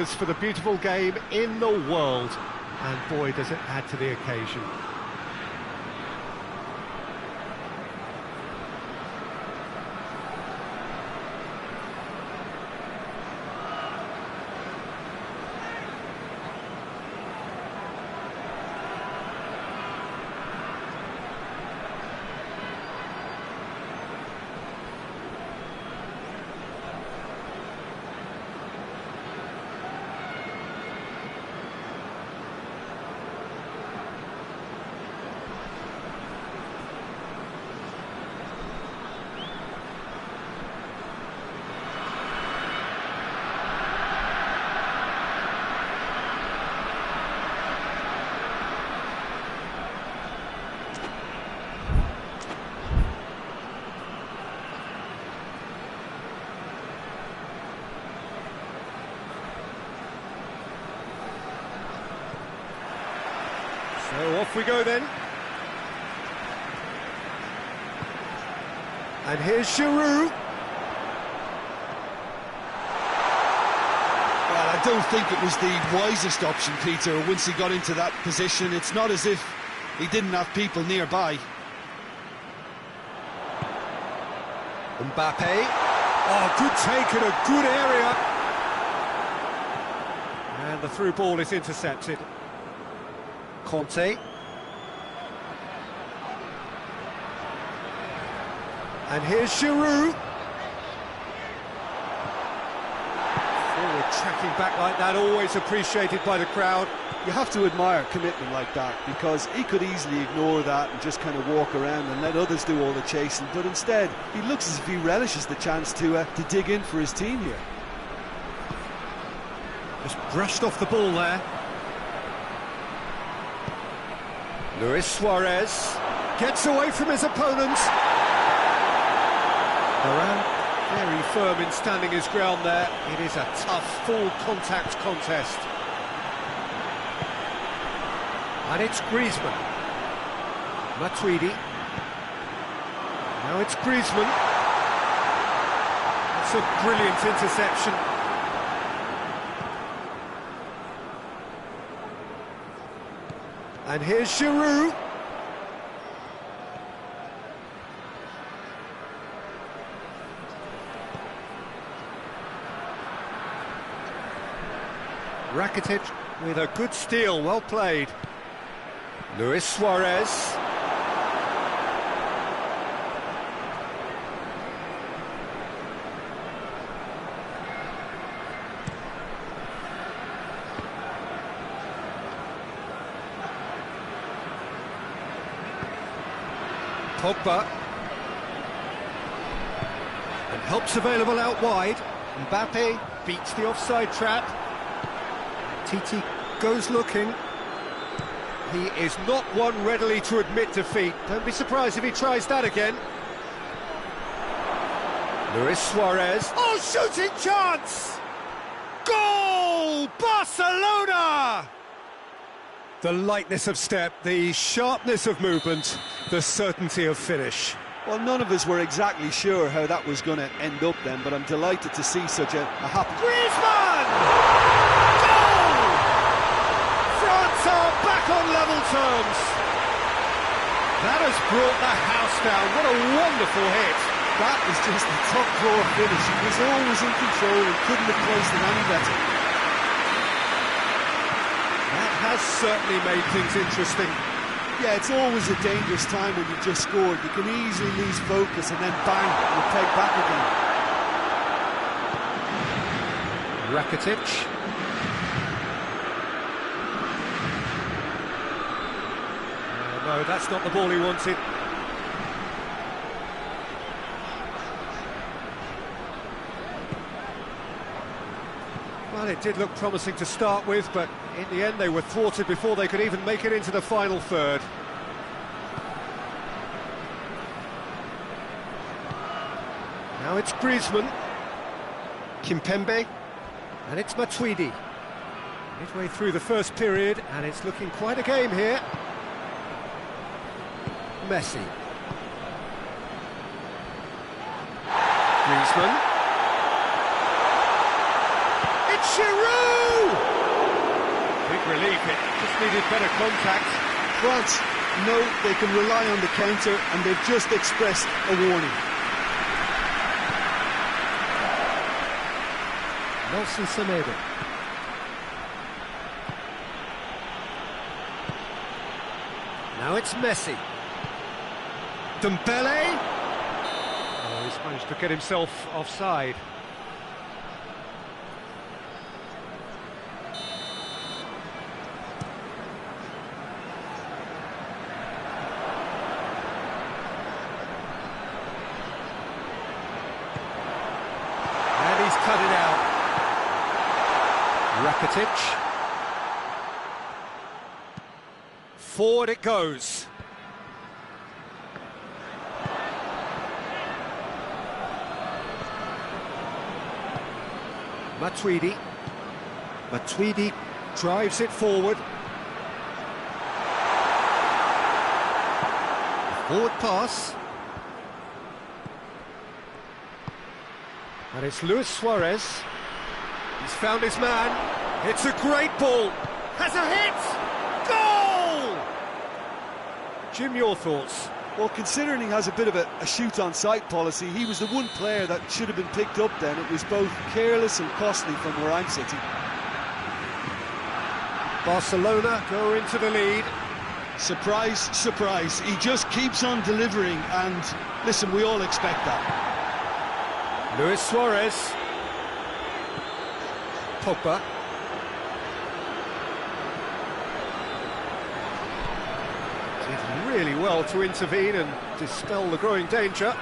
For the beautiful game in the world, and boy does it add to the occasion. So off we go then. And here's Giroud. Well, I don't think it was the wisest option, Peter, once he got into that position. It's not as if he didn't have people nearby. Mbappe. Oh, good take in a good area. And the through ball is intercepted. Conte. And here's Giroud. Forward tracking back like that, always appreciated by the crowd. You have to admire commitment like that, because he could easily ignore that and just kind of walk around and let others do all the chasing, but instead he looks as if he relishes the chance to dig in for his team here. Just brushed off the ball there. Luis Suarez gets away from his opponent. Varane very firm in standing his ground there. It is a tough, full contact contest. And it's Griezmann. Matuidi. Now it's Griezmann. That's a brilliant interception. And here's Giroud. Rakitic with a good steal, well played. Luis Suarez. Pogba. And help's available out wide. Mbappe beats the offside trap. Titi goes looking. He is not one readily to admit defeat. Don't be surprised if he tries that again. Luis Suarez. Oh, shooting chance! Goal! Barcelona! The lightness of step, the sharpness of movement, the certainty of finish. Well, none of us were exactly sure how that was going to end up then, but I'm delighted to see such a happy... Griezmann! Goal! France are back on level terms. That has brought the house down. What a wonderful hit. That was just a top-drawer finish. He was always in control and couldn't have placed it any better. Has certainly made things interesting. Yeah, it's always a dangerous time when you've just scored. You can easily lose focus and then bang, you're pegged back again. Rakitic. No, that's not the ball he wanted. Well, it did look promising to start with, but in the end they were thwarted before they could even make it into the final third. Now it's Griezmann. Kimpembe. And it's Matuidi. Midway through the first period, and it's looking quite a game here. Messi. Griezmann. It's Giroud! keep it. Just needed better contact. France know they can rely on the counter, and they've just expressed a warning. Nelson Semedo. Now it's Messi. Dembele. Oh, he's managed to get himself offside. And he's cut it out. Rakitic. Forward it goes. Matuidi. Matuidi drives it forward. Forward pass. And it's Luis Suarez. He's found his man. It's a great ball. Has a hit. Goal! Jim, your thoughts? Well, considering he has a bit of a shoot-on-sight policy, he was the one player that should have been picked up then. It was both careless and costly from where I'm sitting. Barcelona go into the lead. Surprise, surprise. He just keeps on delivering, and listen, we all expect that. Luis Suarez. Pogba. Did really well to intervene and dispel the growing danger.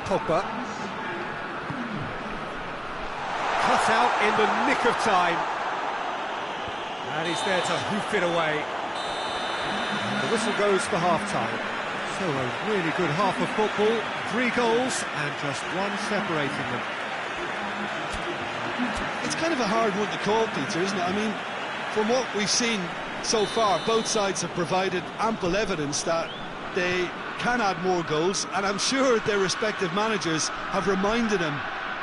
Pogba. Cut out in the nick of time. And he's there to hoof it away. The whistle goes for half-time. So a really good half of football. 3 goals and just one separating them. It's kind of a hard one to call, Peter, isn't it? I mean, from what we've seen so far, both sides have provided ample evidence that they can add more goals, and I'm sure their respective managers have reminded them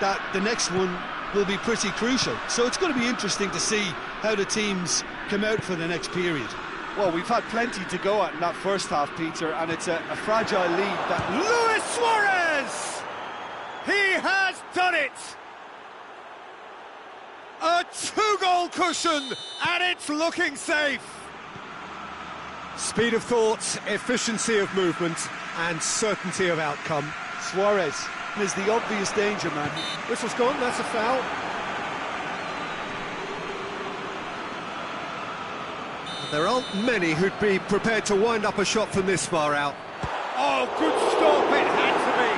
that the next one will be pretty crucial. So it's going to be interesting to see how the teams come out for the next period. Well, we've had plenty to go at in that first half, Peter, and it's a fragile lead that... Luis Suarez! He has done it! A 2-goal cushion, and it's looking safe. Speed of thought, efficiency of movement, and certainty of outcome. Suarez is the obvious danger man. Whistle's gone, that's a foul. There aren't many who'd be prepared to wind up a shot from this far out. Oh, good stop, it had to be.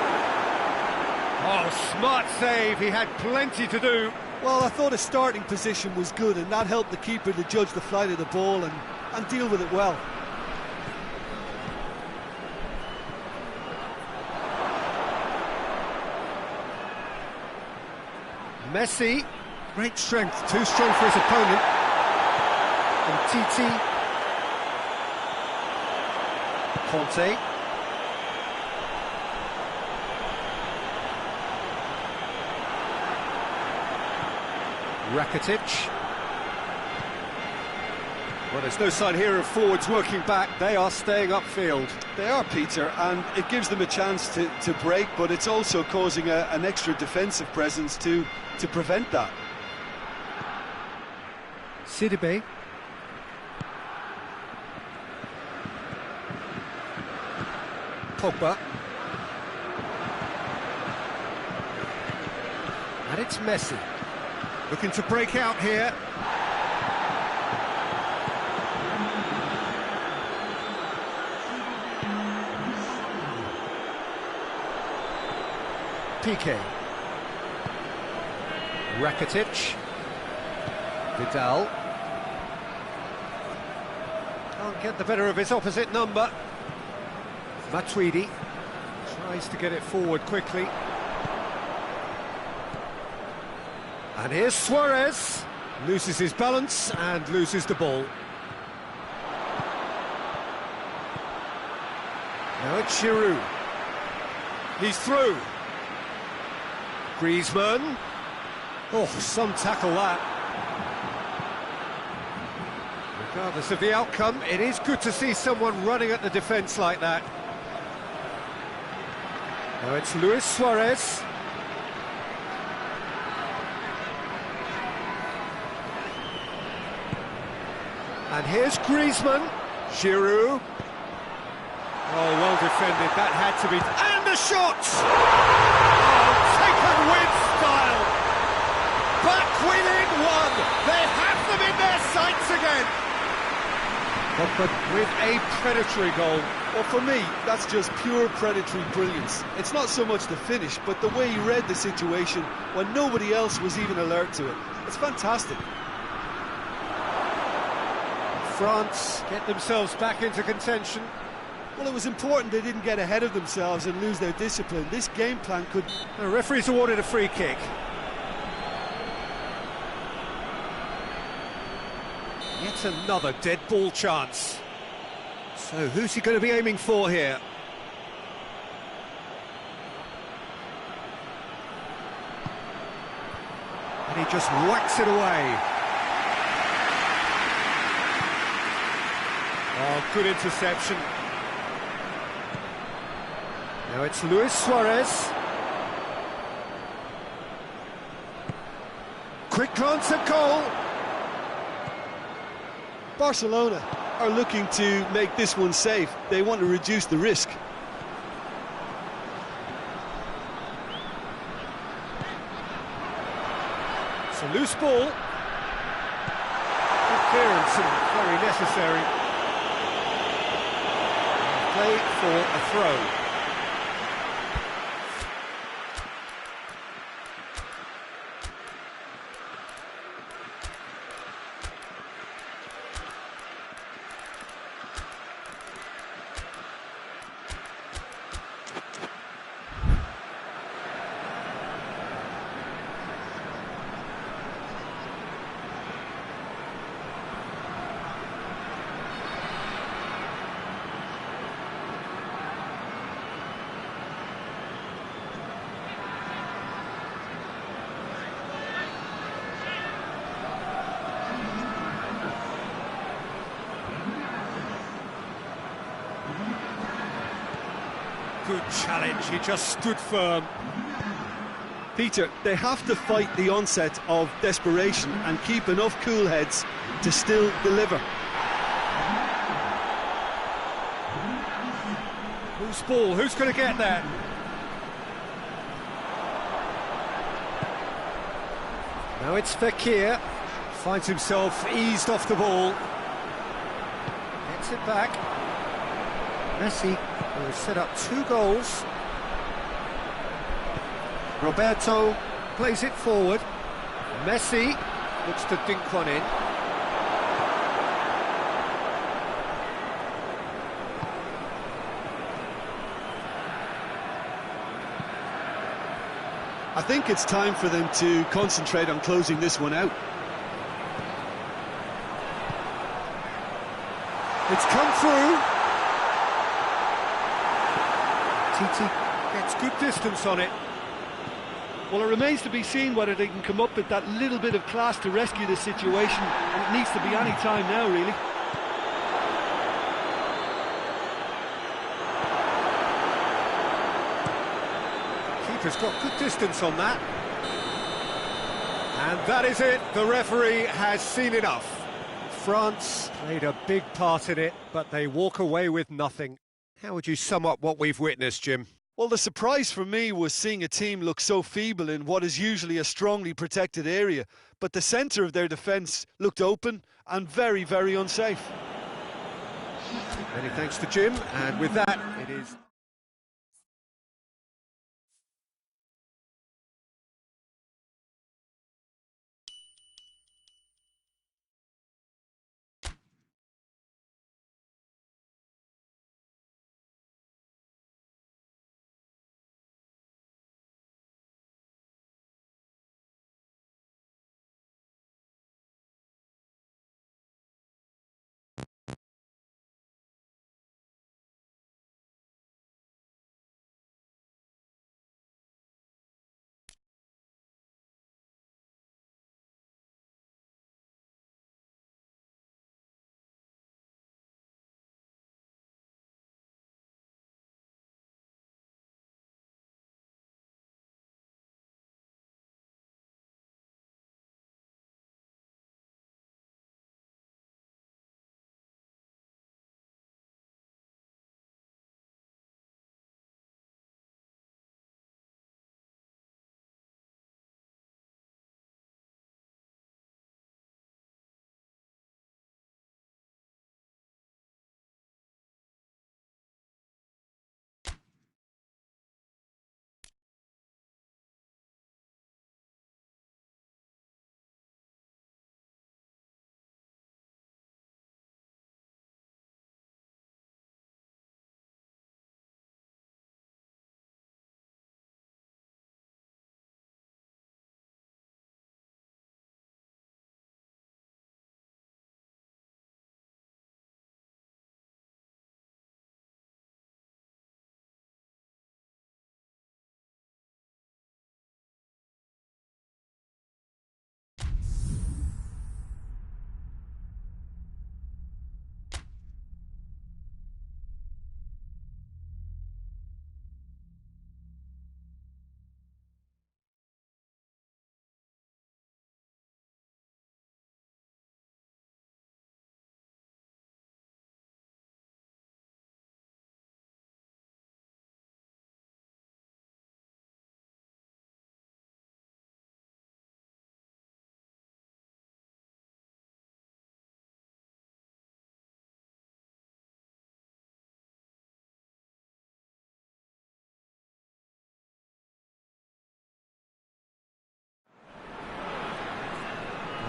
Oh, smart save, he had plenty to do. Well, I thought his starting position was good, and that helped the keeper to judge the flight of the ball and deal with it well. Messi, great strength, too strong for his opponent. And Titi. Conte. Rakitic. Well, there's no sign here of forwards working back. They are staying upfield. They are, Peter, and it gives them a chance to break, but it's also causing an extra defensive presence to prevent that. Sidibe. Pogba. And it's Messi. Looking to break out here. Piqué. Rakitic. Vidal. Can't get the better of his opposite number. Matuidi tries to get it forward quickly. And here's Suarez. Loses his balance and loses the ball. Now it's Giroud. He's through. Griezmann. Oh, some tackle that. Regardless of the outcome, it is good to see someone running at the defence like that. Now it's Luis Suarez. And here's Griezmann. Giroud. Oh, well defended, that had to be... And the shots! Oh, taken with style! Back within one! They have them in their sights again! But with a predatory goal. Well, for me, that's just pure predatory brilliance. It's not so much the finish, but the way he read the situation when nobody else was even alert to it. It's fantastic. France get themselves back into contention. Well, it was important they didn't get ahead of themselves and lose their discipline. This game plan could... The referee's awarded a free kick. Yet another dead ball chance. So who's he going to be aiming for here? And he just whacks it away. Oh, good interception. Now it's Luis Suarez. Quick glance at goal. Barcelona are looking to make this one safe. They want to reduce the risk. It's a loose ball. Good clearance and very necessary. Play for a throw. Good challenge, he just stood firm. Peter, they have to fight the onset of desperation and keep enough cool heads to still deliver. Loose ball, who's going to get that? Now it's Fekir, finds himself eased off the ball. Gets it back. Messi, who has set up 2 goals. Roberto plays it forward. Messi looks to dink one in. I think it's time for them to concentrate on closing this one out. It's come through. Titi gets good distance on it. Well, it remains to be seen whether they can come up with that little bit of class to rescue the situation, and it needs to be any time now, really. Keeper's got good distance on that. And that is it, the referee has seen enough. France played a big part in it, but they walk away with nothing. How would you sum up what we've witnessed, Jim? Well, the surprise for me was seeing a team look so feeble in what is usually a strongly protected area, but the centre of their defence looked open and very, very unsafe. Many thanks to Jim, and with that, it is...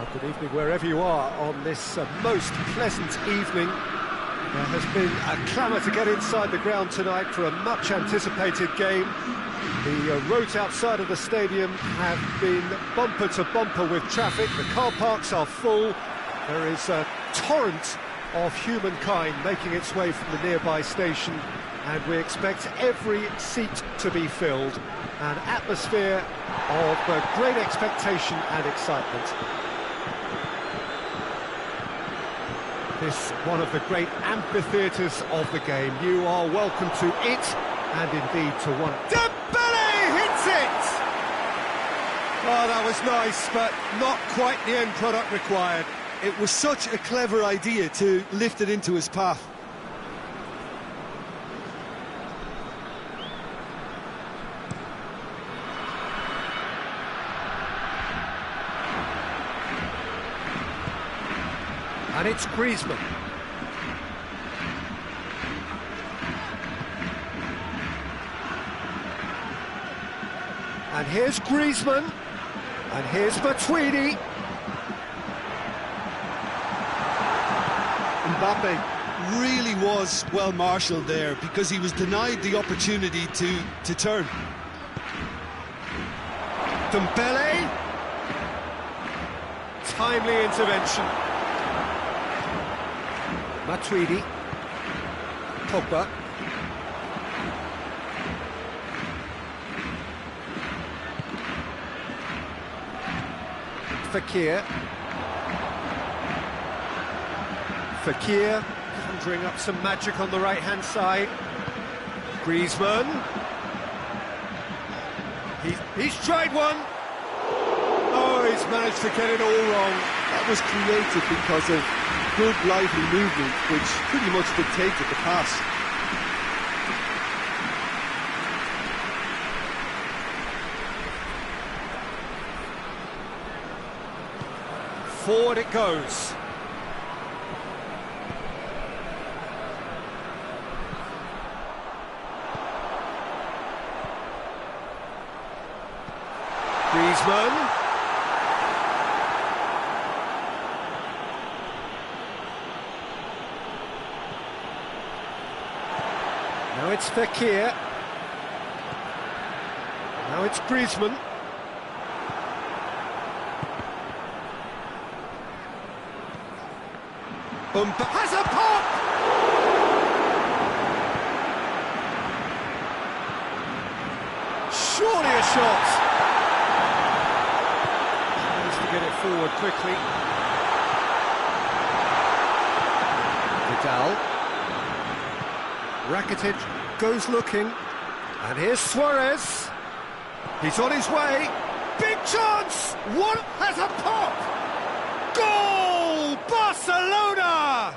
Well, good evening wherever you are on this most pleasant evening. There has been a clamour to get inside the ground tonight for a much-anticipated game. The roads outside of the stadium have been bumper to bumper with traffic. The car parks are full. There is a torrent of humankind making its way from the nearby station, and we expect every seat to be filled. An atmosphere of great expectation and excitement. This one of the great amphitheatres of the game. You are welcome to it, and indeed to one. Dembele hits it! Oh, that was nice, but not quite the end product required. It was such a clever idea to lift it into his path. And it's Griezmann. And here's Griezmann. And here's Matuidi. Mbappe really was well marshalled there because he was denied the opportunity to turn. Dembele. Timely intervention. Matuidi, Pogba, Fekir, conjuring up some magic on the right-hand side. Griezmann, he's tried one. Oh, he's managed to get it all wrong. That was created because of good lively movement, which pretty much dictated the pass. Forward it goes. Griezmann. Now it's Fekir. Now it's Griezmann. Has a pop! Surely a shot! Tries to get it forward quickly. Vidal. Rakitic goes looking, and here's Suarez. He's on his way. Big chance! One has a pop! Goal! Barcelona!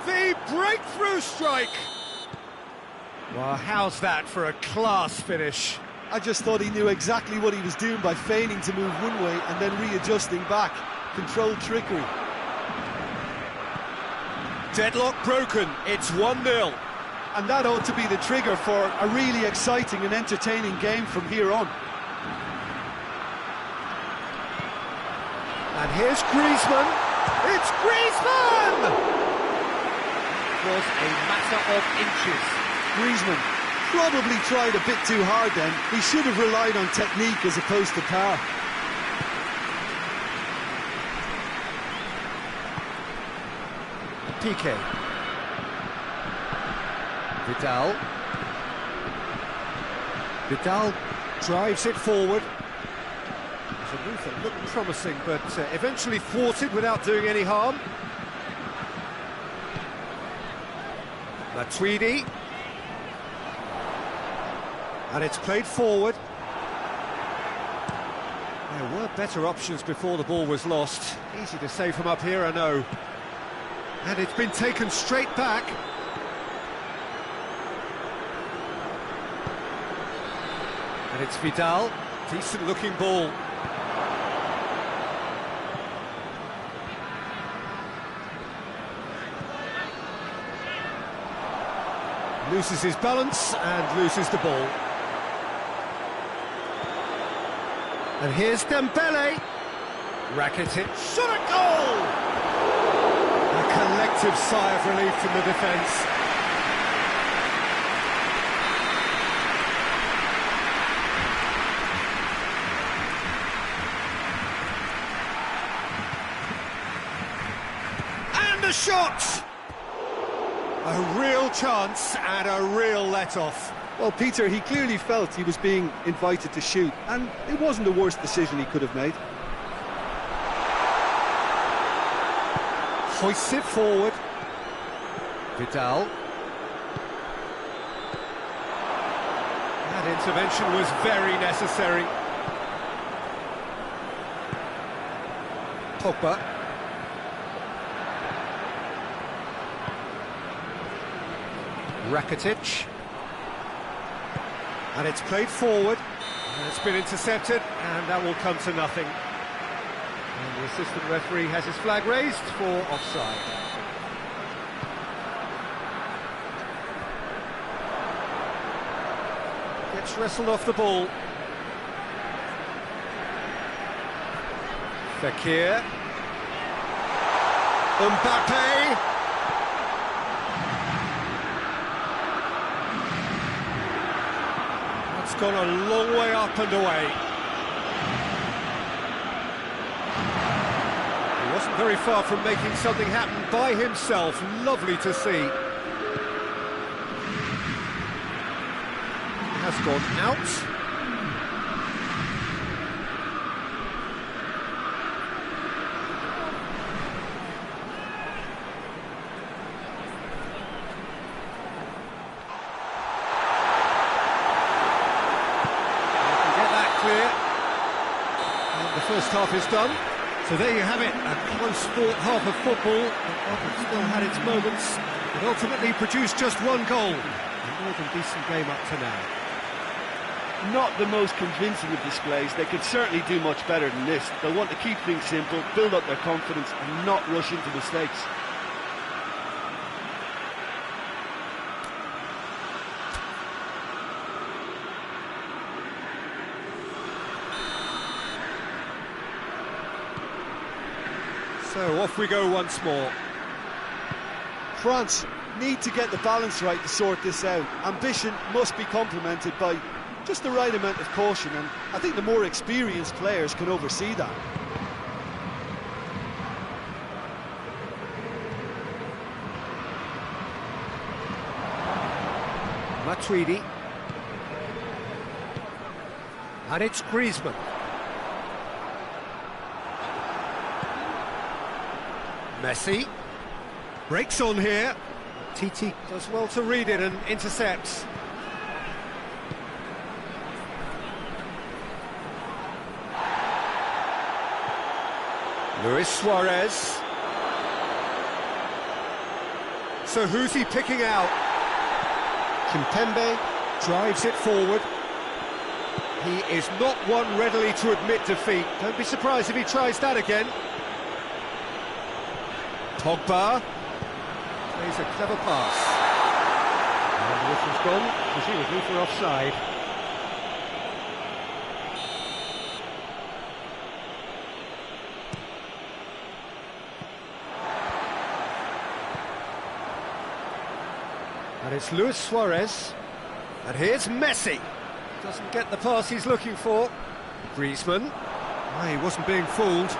The breakthrough strike! Well, how's that for a class finish? I just thought he knew exactly what he was doing by feigning to move one way and then readjusting back. Controlled trickery. Deadlock broken, it's 1-0. And that ought to be the trigger for a really exciting and entertaining game from here on. And here's Griezmann. It's Griezmann! It was a matter of inches. Griezmann probably tried a bit too hard then. He should have relied on technique as opposed to power. PK. Vidal drives it forward. It's a move that looked promising, but eventually thwarted without doing any harm. Matuidi. And it's played forward. There were better options before the ball was lost. Easy to say from up here, I know. And it's been taken straight back. And it's Vidal. Decent looking ball. Loses his balance and loses the ball. And here's Dembele. Rakitic, shot a goal! A collective sigh of relief from the defence. And a shot! A real chance and a real let-off. Well, Peter, he clearly felt he was being invited to shoot, and it wasn't the worst decision he could have made. Hoists it forward. Vidal. That intervention was very necessary. Pogba. Rakitic. And it's played forward. And it's been intercepted, and that will come to nothing. And the assistant referee has his flag raised for offside. Gets wrestled off the ball. Fekir. Mbappe. That's gone a long way up and away. He wasn't very far from making something happen by himself. Lovely to see. Has gone out. First half is done, so there you have it, a close-fought half of football, but still had its moments, but ultimately produced just one goal. A more than decent game up to now. Not the most convincing of displays. They could certainly do much better than this. They'll want to keep things simple, build up their confidence and not rush into mistakes. So off we go once more. France need to get the balance right to sort this out. Ambition must be complemented by just the right amount of caution, and I think the more experienced players can oversee that. Matuidi. And it's Griezmann. Messi. Breaks on here. Titi does well to read it and intercepts. Luis Suarez. So who's he picking out? Kimpembe drives it forward. He is not one readily to admit defeat. Don't be surprised if he tries that again. Pogba plays a clever pass. And the whistle's gone, presumably for offside. And it's Luis Suarez. And here's Messi. Doesn't get the pass he's looking for. Griezmann. Oh, he wasn't being fooled.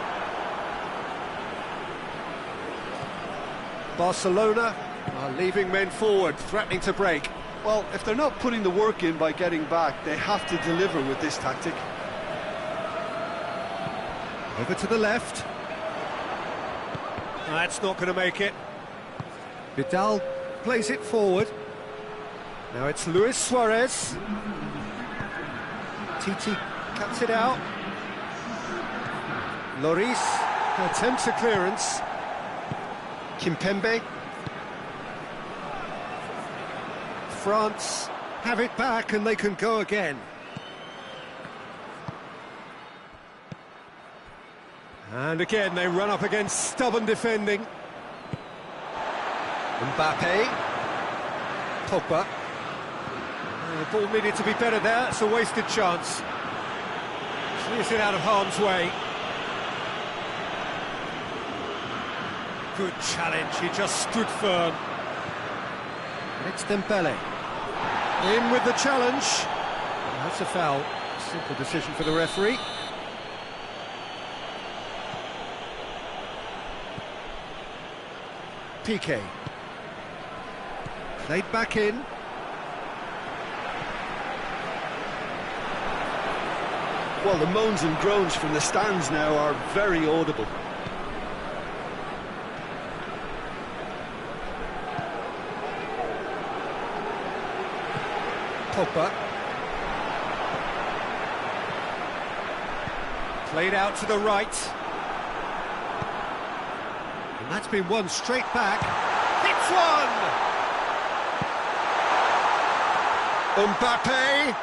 Barcelona are leaving men forward, threatening to break. Well, if they're not putting the work in by getting back, they have to deliver with this tactic. Over to the left. That's not going to make it. Vidal plays it forward. Now it's Luis Suarez. Titi cuts it out. Lloris attempts a clearance. Kimpembe. France have it back and they can go again. And again they run up against stubborn defending. Mbappe. Pogba. The ball needed to be better there, it's a wasted chance. Clears it out of harm's way. Good challenge, he just stood firm. And it's Dembele. In with the challenge. That's a foul. Simple decision for the referee. Piqué. Played back in. Well, the moans and groans from the stands now are very audible. Pogba. Played out to the right. And that's been won straight back. Hits one! Mbappe!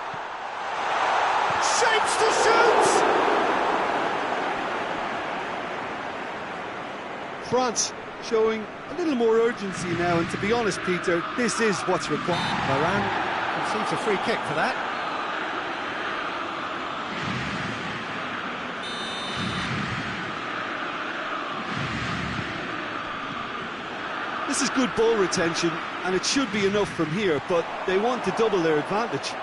Shapes to shoot! France showing a little more urgency now, and to be honest, Peter, this is what's required. Varane concedes a free kick for that. This is good ball retention, and it should be enough from here, but they want to double their advantage.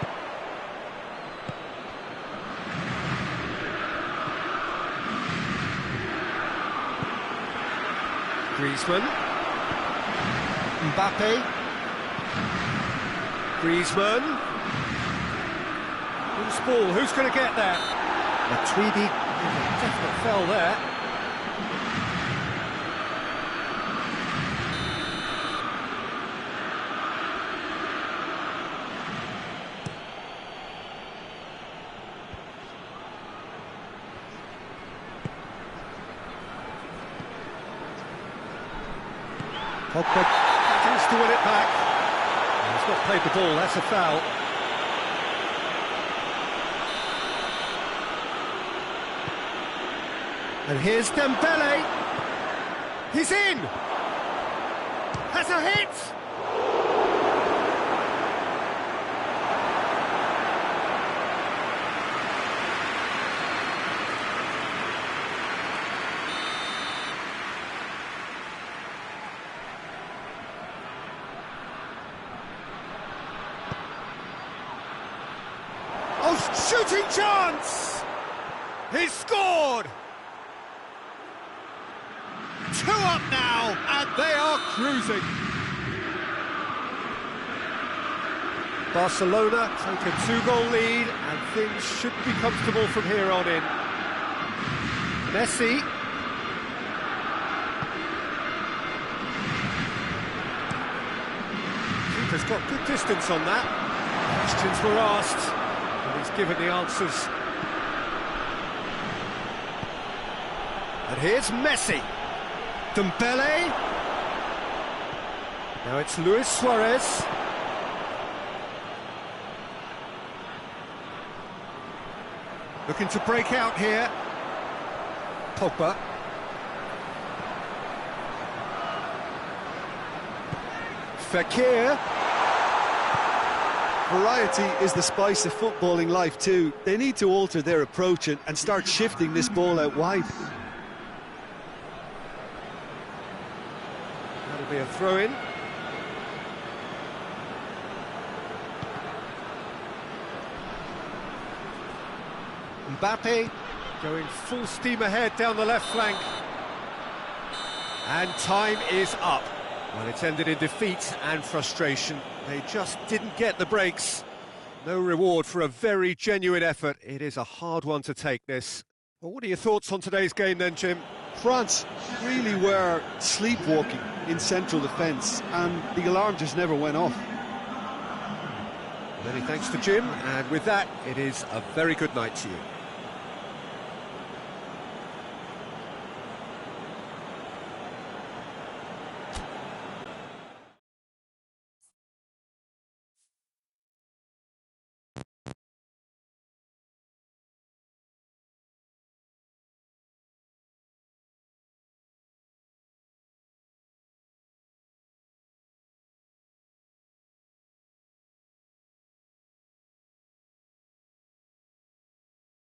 Griezmann. Mbappe. Griezmann. Loose ball, who's going to get that? Matuidi, definite fell there. Pogba tries to win it back. He's not played the ball, that's a foul. And here's Dembele. He's in! Has a hit! Oh, shooting chance! He's scored! 2 up now, and they are cruising. Barcelona take a 2-goal lead, and things should be comfortable from here on in. Messi. Keeper's got good distance on that. Questions were asked, and he's given the answers. And here's Messi. Dembele. Now it's Luis Suarez. Looking to break out here. Pogba. Fekir. Variety is the spice of footballing life too. They need to alter their approach and start shifting this ball out wide. That'll be a throw-in. Mbappe going full steam ahead down the left flank. And time is up. Well, it's ended in defeat and frustration. They just didn't get the breaks. No reward for a very genuine effort. It is a hard one to take, this. Well, what are your thoughts on today's game then, Jim? France really were sleepwalking in central defence, and the alarm just never went off. Many thanks to Jim, and with that, it is a very good night to you.